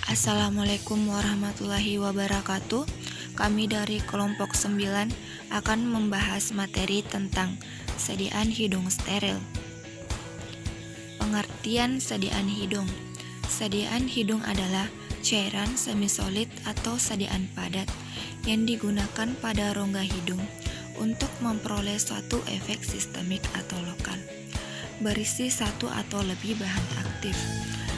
Assalamualaikum warahmatullahi wabarakatuh. Kami dari kelompok 9 akan membahas materi tentang sediaan hidung steril. Pengertian sediaan hidung. Sediaan hidung adalah cairan semisolid atau sediaan padat yang digunakan pada rongga hidung untuk memperoleh suatu efek sistemik atau lokal, berisi satu atau lebih bahan aktif.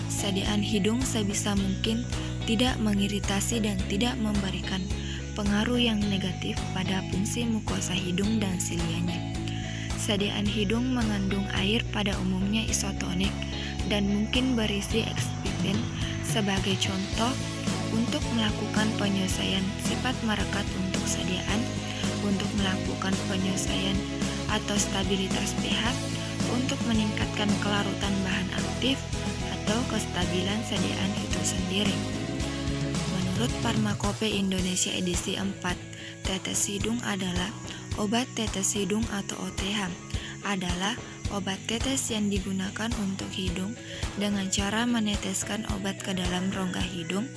Sediaan hidung sebisa mungkin tidak mengiritasi dan tidak memberikan pengaruh yang negatif pada fungsi mukosa hidung dan silianya. Sediaan hidung mengandung air, pada umumnya isotonik, dan mungkin berisi ekspipien. Sebagai contoh, untuk melakukan penyelesaian sifat merekat untuk sediaan, untuk melakukan penyelesaian atau stabilitas pH, untuk meningkatkan kelarutan bahan aktif, atau kestabilan sediaan itu sendiri. Menurut Farmakope Indonesia edisi 4, tetes hidung adalah obat tetes hidung atau OTH adalah obat tetes yang digunakan untuk hidung dengan cara meneteskan obat ke dalam rongga hidung,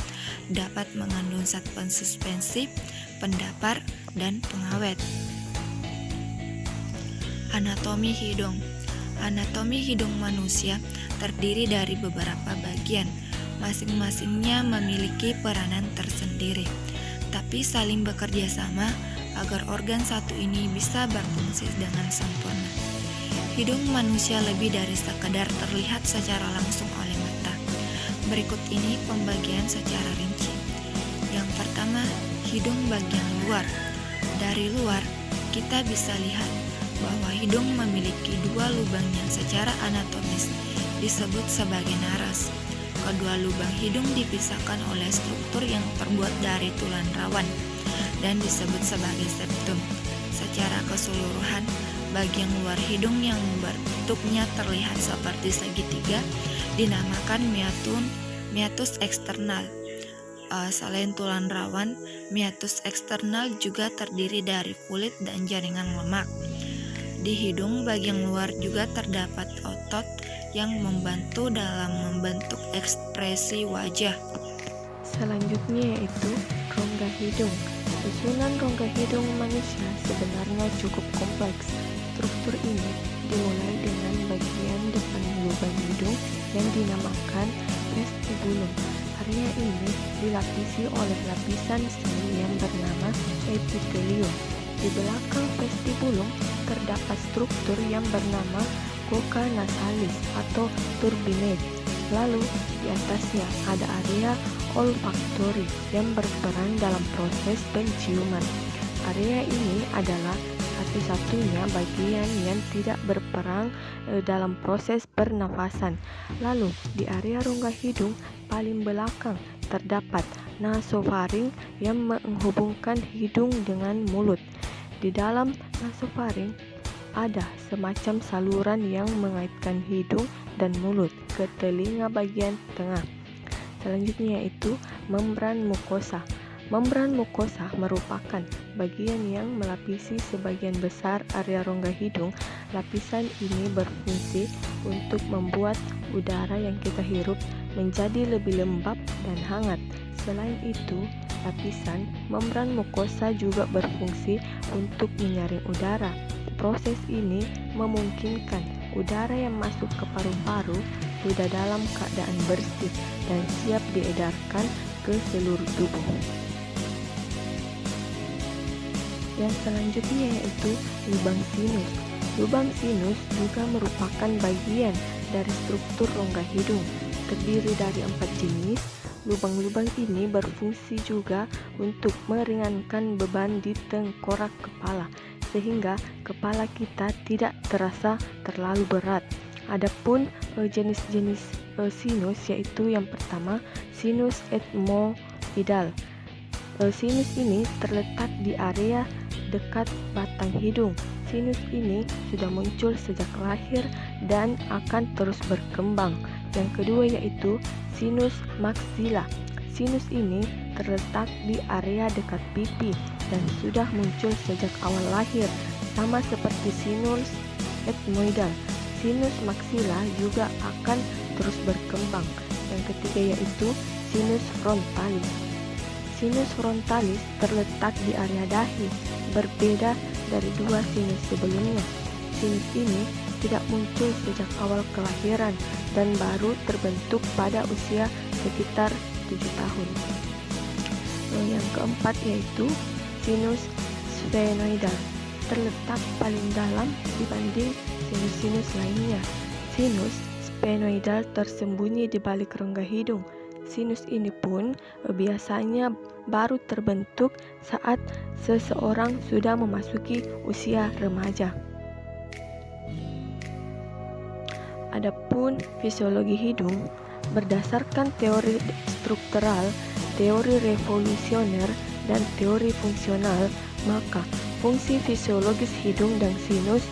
dapat mengandung zat pensuspensi, pendapar, dan pengawet. Anatomi hidung. Anatomi hidung manusia terdiri dari beberapa bagian, masing-masingnya memiliki peranan tersendiri, tapi saling bekerja sama agar organ satu ini bisa berfungsi dengan sempurna. Hidung manusia lebih dari sekedar terlihat secara langsung oleh mata. Berikut ini pembagian secara rinci. Yang pertama, hidung bagian luar. Dari luar, kita bisa lihat bahwa hidung memiliki dua lubang yang secara anatomis disebut sebagai naras. Kedua lubang hidung dipisahkan oleh struktur yang terbuat dari tulang rawan dan disebut sebagai septum. Secara keseluruhan, bagian luar hidung yang bentuknya terlihat seperti segitiga dinamakan meatus eksternal. Selain tulang rawan, meatus eksternal juga terdiri dari kulit dan jaringan lemak. Di hidung bagian luar juga terdapat otot yang membantu dalam membentuk ekspresi wajah. Selanjutnya yaitu rongga hidung. Susunan rongga hidung manusia sebenarnya cukup kompleks. Struktur ini dimulai dengan bagian depan lubang hidung yang dinamakan vestibulum. Area ini dilapisi oleh lapisan sel yang bernama epitelium. Di belakang vestibulum terdapat struktur yang bernama coca nasalis atau turbinate. Lalu di atasnya ada area olfaktori yang berperan dalam proses penciuman. Area ini adalah satu-satunya bagian yang tidak berperan dalam proses pernafasan. Lalu di area rongga hidung paling belakang terdapat nasofaring yang menghubungkan hidung dengan mulut. Di dalam nasofaring ada semacam saluran yang mengaitkan hidung dan mulut ke telinga bagian tengah. Selanjutnya yaitu membran mukosa. Membran mukosa merupakan bagian yang melapisi sebagian besar area rongga hidung. Lapisan ini berfungsi untuk membuat udara yang kita hirup menjadi lebih lembab dan hangat. Selain itu, lapisan membran mukosa juga berfungsi untuk menyaring udara. Proses ini memungkinkan udara yang masuk ke paru-paru sudah dalam keadaan bersih dan siap diedarkan ke seluruh tubuh. Yang selanjutnya yaitu lubang sinus. Lubang sinus juga merupakan bagian dari struktur rongga hidung. Terdiri dari 4 jenis. Lubang-lubang ini berfungsi juga untuk meringankan beban di tengkorak kepala, sehingga kepala kita tidak terasa terlalu berat. Adapun jenis-jenis sinus yaitu yang pertama, sinus etmoidal. Sinus ini terletak di area dekat batang hidung. Sinus ini sudah muncul sejak lahir dan akan terus berkembang. Yang kedua yaitu sinus maxilla. Sinus ini terletak di area dekat pipi dan sudah muncul sejak awal lahir, sama seperti sinus etmoidal. Sinus maxilla juga akan terus berkembang. Yang ketiga yaitu sinus frontalis. Sinus frontalis terletak di area dahi, berbeda dari dua sinus sebelumnya. Sinus ini tidak muncul sejak awal kelahiran dan baru terbentuk pada usia sekitar 7 tahun. Yang keempat yaitu sinus sphenoidal, terletak paling dalam dibanding sinus-sinus lainnya. Sinus sphenoidal tersembunyi di balik rongga hidung. Sinus ini pun biasanya baru terbentuk saat seseorang sudah memasuki usia remaja. Adapun fisiologi hidung, berdasarkan teori struktural, teori revolusioner, dan teori fungsional, maka fungsi fisiologis hidung dan sinus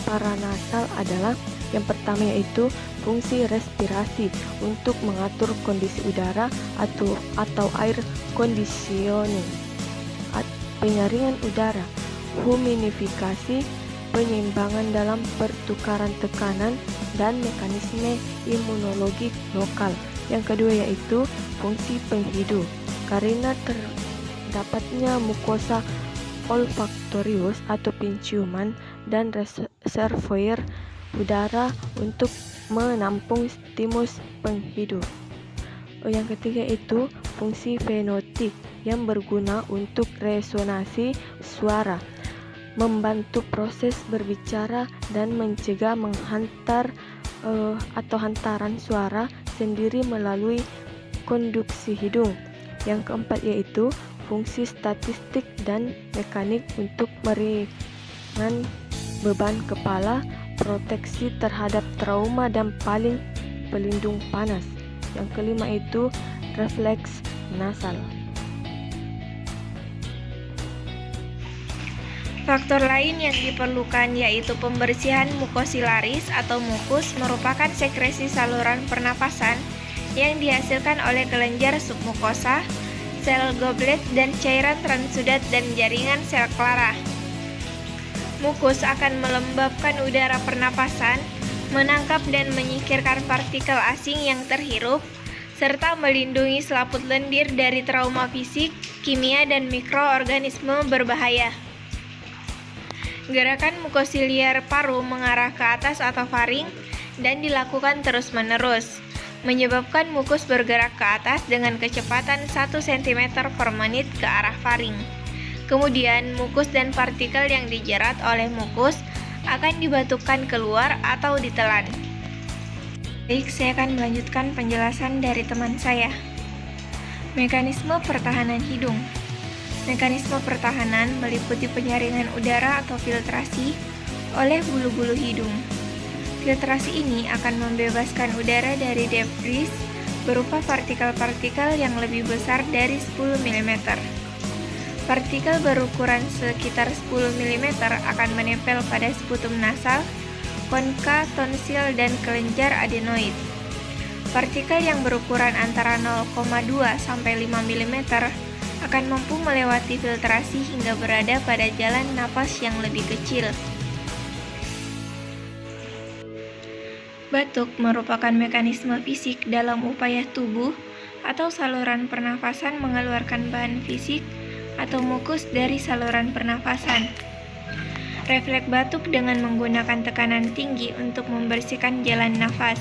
paranasal adalah yang pertama yaitu fungsi respirasi untuk mengatur kondisi udara atau air conditioning, penyaringan udara, humidifikasi, penyeimbangan dalam pertukaran tekanan, dan mekanisme imunologi lokal. Yang kedua yaitu fungsi penghidu, karena terdapatnya mukosa olfaktorius atau penciuman dan reservoir udara untuk menampung stimulus penghidu. Yang ketiga itu fungsi fenotik yang berguna untuk resonansi suara, membantu proses berbicara dan mencegah menghantar atau hantaran suara sendiri melalui konduksi hidung. Yang keempat yaitu fungsi statistik dan mekanik untuk meringan beban kepala, proteksi terhadap trauma, dan paling pelindung panas. Yang kelima itu refleks nasal. Faktor lain yang diperlukan yaitu pembersihan mukosilaris atau mukus, merupakan sekresi saluran pernapasan yang dihasilkan oleh kelenjar submukosa, sel goblet, dan cairan transudat dan jaringan sel klara. Mukus akan melembabkan udara pernapasan, menangkap dan menyingkirkan partikel asing yang terhirup, serta melindungi selaput lendir dari trauma fisik, kimia, dan mikroorganisme berbahaya. Gerakan mukosiliar paru mengarah ke atas atau faring dan dilakukan terus-menerus, menyebabkan mukus bergerak ke atas dengan kecepatan 1 cm per menit ke arah faring. Kemudian, mukus dan partikel yang dijerat oleh mukus akan dibatukan keluar atau ditelan. Baik, saya akan melanjutkan penjelasan dari teman saya. Mekanisme pertahanan hidung. Mekanisme pertahanan meliputi penyaringan udara atau filtrasi oleh bulu-bulu hidung. Filtrasi ini akan membebaskan udara dari debris berupa partikel-partikel yang lebih besar dari 10 mm. Partikel berukuran sekitar 10 mm akan menempel pada sputum nasal, konka, tonsil, dan kelenjar adenoid. Partikel yang berukuran antara 0,2 sampai 5 mm akan mampu melewati filtrasi hingga berada pada jalan napas yang lebih kecil. Batuk merupakan mekanisme fisik dalam upaya tubuh atau saluran pernafasan mengeluarkan bahan fisik atau mukus dari saluran pernafasan. Refleks batuk dengan menggunakan tekanan tinggi untuk membersihkan jalan nafas.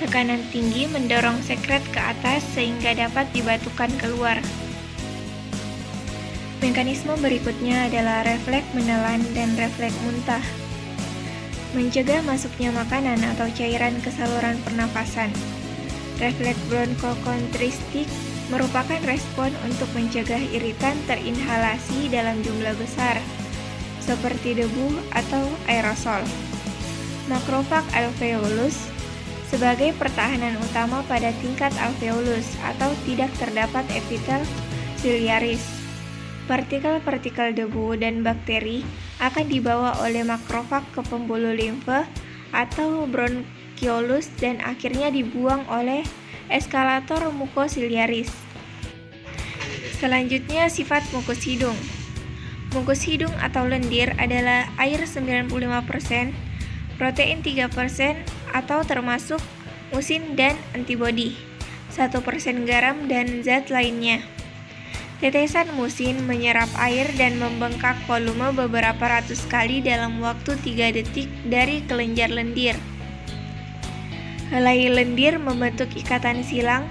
Tekanan tinggi mendorong sekret ke atas sehingga dapat dibatukan keluar. Mekanisme berikutnya adalah refleks menelan dan refleks muntah. Mencegah masuknya makanan atau cairan ke saluran pernafasan. Refleks bronkokontristik merupakan respon untuk mencegah iritan terinhalasi dalam jumlah besar, seperti debu atau aerosol. Makrofag alveolus sebagai pertahanan utama pada tingkat alveolus atau tidak terdapat epitel ciliaris. Partikel-partikel debu dan bakteri akan dibawa oleh makrofag ke pembuluh limfe atau bronkiolus dan akhirnya dibuang oleh eskalator mukosiliaris. Selanjutnya, sifat mukus hidung. Mukus hidung atau lendir adalah air 95%, protein 3%, atau termasuk musin dan antibodi. 1% garam, dan zat lainnya. Tetesan musin menyerap air dan membengkak volume beberapa ratus kali dalam waktu 3 detik dari kelenjar lendir. Helai lendir membentuk ikatan silang,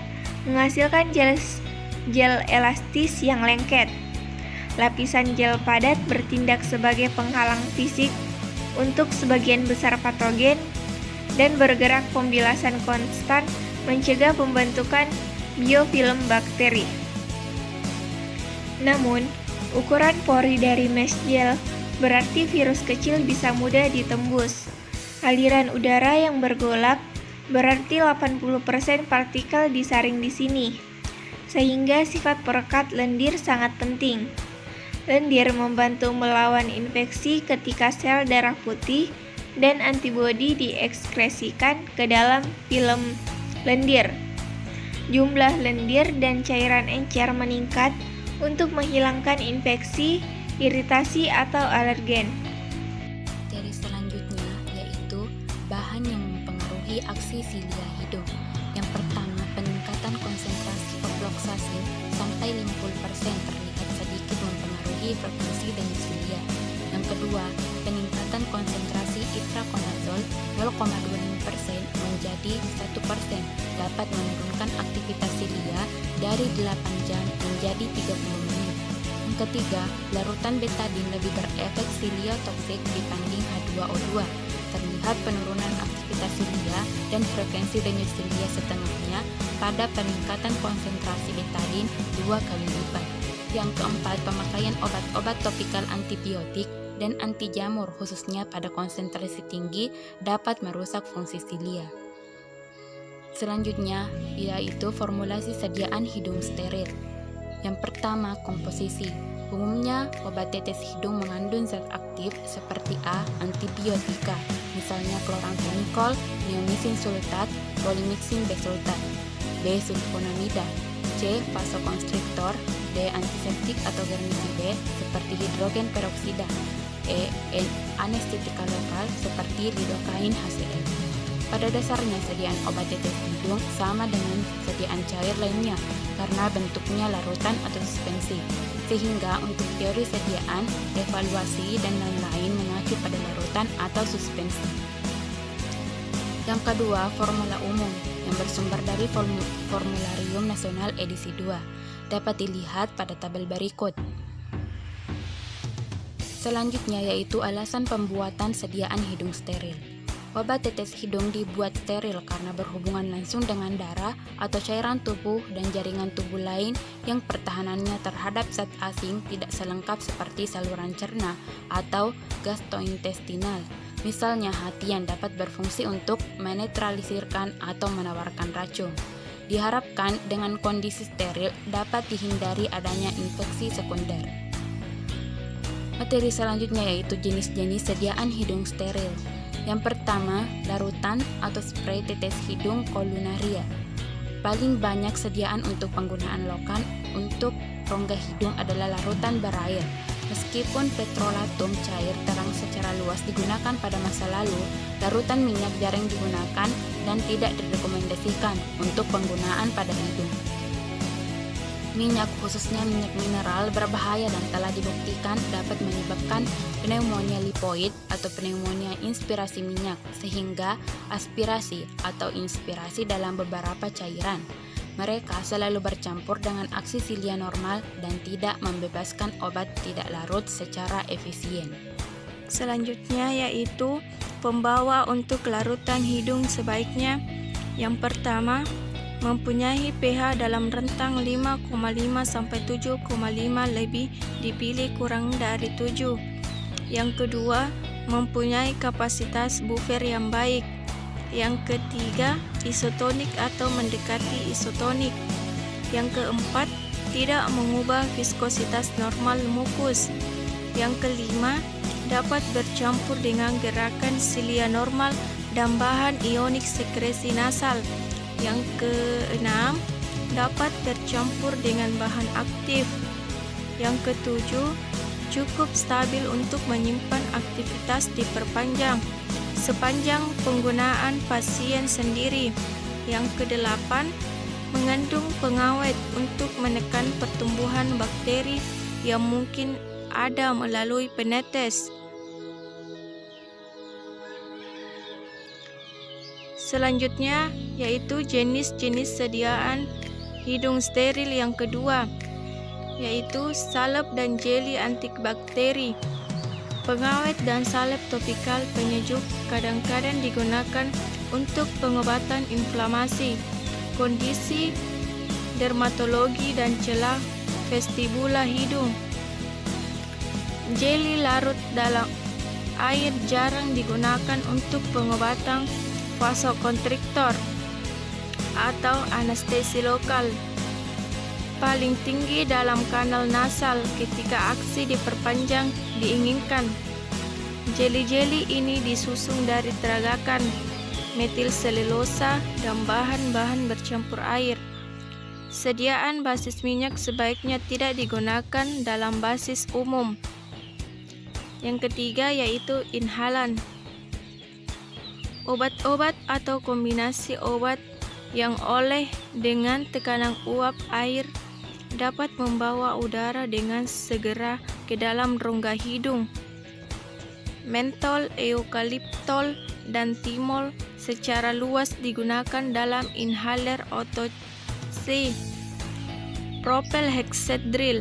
menghasilkan gel elastis yang lengket. Lapisan gel padat bertindak sebagai penghalang fisik untuk sebagian besar patogen dan bergerak pembilasan konstan mencegah pembentukan biofilm bakteri. Namun, ukuran pori dari mesh gel berarti virus kecil bisa mudah ditembus. Aliran udara yang bergolak berarti 80% partikel disaring di sini, sehingga sifat perekat lendir sangat penting. Lendir membantu melawan infeksi ketika sel darah putih dan antibodi diekskresikan ke dalam film lendir. Jumlah lendir dan cairan encer meningkat untuk menghilangkan infeksi, iritasi, atau alergen. Materi selanjutnya yaitu bahan yang mempengaruhi aksi silia hidung. Yang pertama, peningkatan konsentrasi ofloxacin sampai 50% terlihat sedikit mempengaruhi frekuensi denyut silia. Yang kedua, peningkatan konsentrasi itraconazole 0,25% menjadi 1% dapat menurunkan aktivitas silia dari 8 jam menjadi 30 menit. Yang ketiga, larutan betadine lebih berefek siliotoksik dibanding H2O2. Terlihat penurunan aktivitas silia dan frekuensi denyut silia setengahnya pada peningkatan konsentrasi betadine 2 kali lipat. Yang keempat, pemakaian obat-obat topikal antibiotik dan anti jamur khususnya pada konsentrasi tinggi dapat merusak fungsi silia. Selanjutnya yaitu formulasi sediaan hidung steril. Yang pertama, komposisi. Umumnya obat tetes hidung mengandung zat aktif seperti A. antibiotika, misalnya kloramfenikol, neomycin sultat, polymyxin besultat, B. sulfonamida, C. vasokonstriktor, D. antiseptik atau germisida seperti hidrogen peroksida, E. anestetika lokal seperti lidokain HCl. Pada dasarnya sediaan obat tetes hidung sama dengan sediaan cair lainnya karena bentuknya larutan atau suspensi. Sehingga untuk teori sediaan, evaluasi, dan lain-lain mengacu pada larutan atau suspensi. Yang kedua, formula umum yang bersumber dari Formularium Nasional edisi 2 dapat dilihat pada tabel berikut. Selanjutnya yaitu alasan pembuatan sediaan hidung steril. Obat tetes hidung dibuat steril karena berhubungan langsung dengan darah atau cairan tubuh dan jaringan tubuh lain yang pertahanannya terhadap zat asing tidak selengkap seperti saluran cerna atau gastrointestinal. Misalnya hati yang dapat berfungsi untuk menetralisirkan atau menawarkan racun. Diharapkan dengan kondisi steril dapat dihindari adanya infeksi sekunder. Materi selanjutnya yaitu jenis-jenis sediaan hidung steril. Yang pertama, larutan atau spray tetes hidung Colunaria. Paling banyak sediaan untuk penggunaan lokal untuk rongga hidung adalah larutan berair. Meskipun petrolatum cair terang secara luas digunakan pada masa lalu, larutan minyak jarang digunakan dan tidak direkomendasikan untuk penggunaan pada hidung. Minyak, khususnya minyak mineral, berbahaya dan telah dibuktikan dapat menyebabkan pneumonia lipoid atau pneumonia inspirasi minyak, sehingga aspirasi atau inspirasi dalam beberapa cairan. Mereka selalu bercampur dengan aksi silia normal dan tidak membebaskan obat tidak larut secara efisien. Selanjutnya yaitu pembawa untuk larutan hidung sebaiknya. Yang pertama, mempunyai pH dalam rentang 5,5 sampai 7,5 lebih dipilih kurang dari 7. Yang kedua, mempunyai kapasitas buffer yang baik. Yang ketiga, isotonik atau mendekati isotonik. Yang keempat, tidak mengubah viskositas normal mukus. Yang kelima, dapat bercampur dengan gerakan silia normal dan bahan ionik sekresi nasal. Yang keenam, dapat bercampur dengan bahan aktif. Yang ketujuh, cukup stabil untuk menyimpan aktivitas diperpanjang sepanjang penggunaan pasien sendiri. Yang kedelapan, mengandung pengawet untuk menekan pertumbuhan bakteri yang mungkin ada melalui penetes. Selanjutnya yaitu jenis-jenis sediaan hidung steril yang kedua, yaitu salep dan jeli antibakteri. Pengawet dan salep topikal penyejuk kadang-kadang digunakan untuk pengobatan inflamasi, kondisi dermatologi dan celah vestibula hidung. Jeli larut dalam air jarang digunakan untuk pengobatan vasokonstriktor atau anestesi lokal. Paling tinggi dalam kanal nasal ketika aksi diperpanjang diinginkan. Jeli-jeli ini disusun dari teragakan metil selulosa dan bahan-bahan bercampur air. Sediaan basis minyak sebaiknya tidak digunakan dalam basis umum. Yang ketiga yaitu inhalan. Obat-obat atau kombinasi obat yang oleh dengan tekanan uap air dapat membawa udara dengan segera ke dalam rongga hidung. Mentol, eukaliptol, dan timol secara luas digunakan dalam inhaler OTC. Propelhexedril,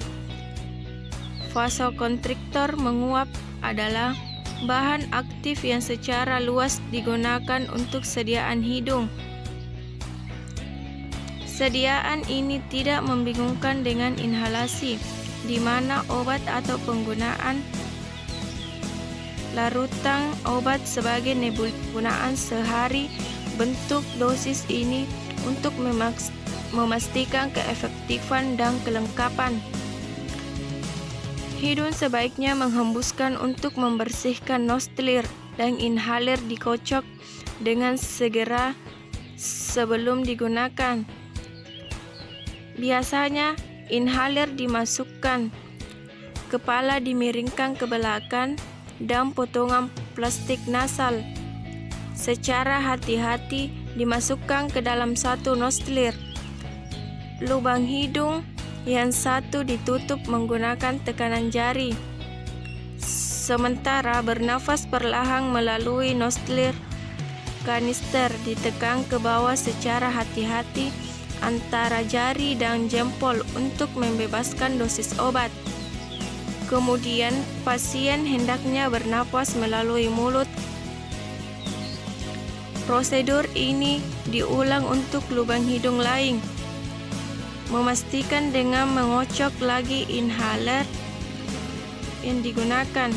vasokonstriktor menguap, adalah bahan aktif yang secara luas digunakan untuk sediaan hidung. Sediaan ini tidak membingungkan dengan inhalasi, di mana obat atau penggunaan larutan obat sebagai nebul penggunaan sehari. Bentuk dosis ini untuk memastikan keefektifan dan kelengkapan. Hidung sebaiknya menghembuskan untuk membersihkan nostril dan inhaler dikocok dengan segera sebelum digunakan. Biasanya inhaler dimasukkan, kepala dimiringkan ke belakang, dan potongan plastik nasal secara hati-hati dimasukkan ke dalam satu nostril. Lubang hidung yang satu ditutup menggunakan tekanan jari, sementara bernafas perlahan melalui nostril. Kanister ditekan ke bawah secara hati-hati antara jari dan jempol untuk membebaskan dosis obat. Kemudian pasien hendaknya bernapas melalui mulut. Prosedur ini diulang untuk lubang hidung lain. Memastikan dengan mengocok lagi inhaler yang digunakan.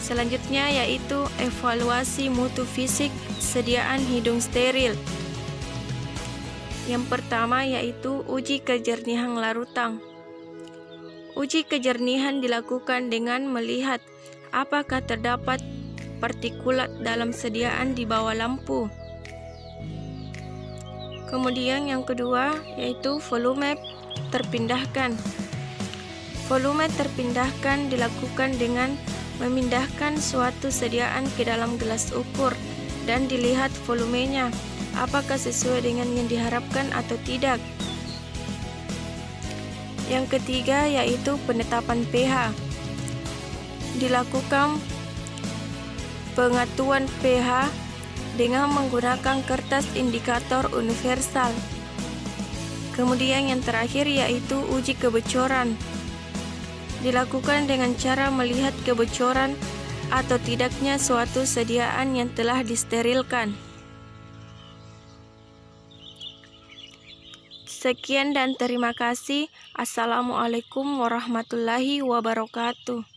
Selanjutnya yaitu evaluasi mutu fisik sediaan hidung steril. Yang pertama yaitu uji kejernihan larutan. Uji kejernihan dilakukan dengan melihat apakah terdapat partikulat dalam sediaan di bawah lampu. Kemudian yang kedua yaitu volume terpindahkan. Volume terpindahkan dilakukan dengan memindahkan suatu sediaan ke dalam gelas ukur dan dilihat volumenya apakah sesuai dengan yang diharapkan atau tidak. Yang ketiga yaitu penetapan pH. Dilakukan pengatuan pH dengan menggunakan kertas indikator universal. Kemudian yang terakhir yaitu uji kebocoran. Dilakukan dengan cara melihat kebocoran atau tidaknya suatu sediaan yang telah disterilkan. Sekian dan terima kasih. Assalamualaikum warahmatullahi wabarakatuh.